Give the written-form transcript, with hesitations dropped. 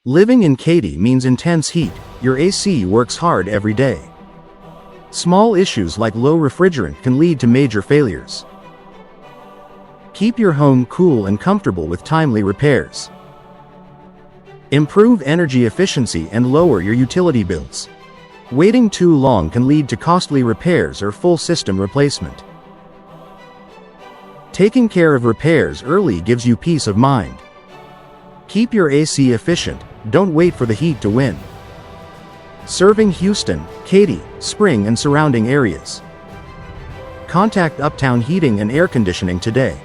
Living in Katy means intense heat. Your AC works hard every day. Small issues like low refrigerant can lead to major failures. Keep your home cool and comfortable with timely repairs. Improve energy efficiency and lower your utility bills. Waiting too long can lead to costly repairs or full system replacement. Taking care of repairs early gives you peace of mind. Keep your AC efficient, don't wait for the heat to win. Serving Houston, Katy, Spring and surrounding areas. Contact Uptown Heating and Air Conditioning today.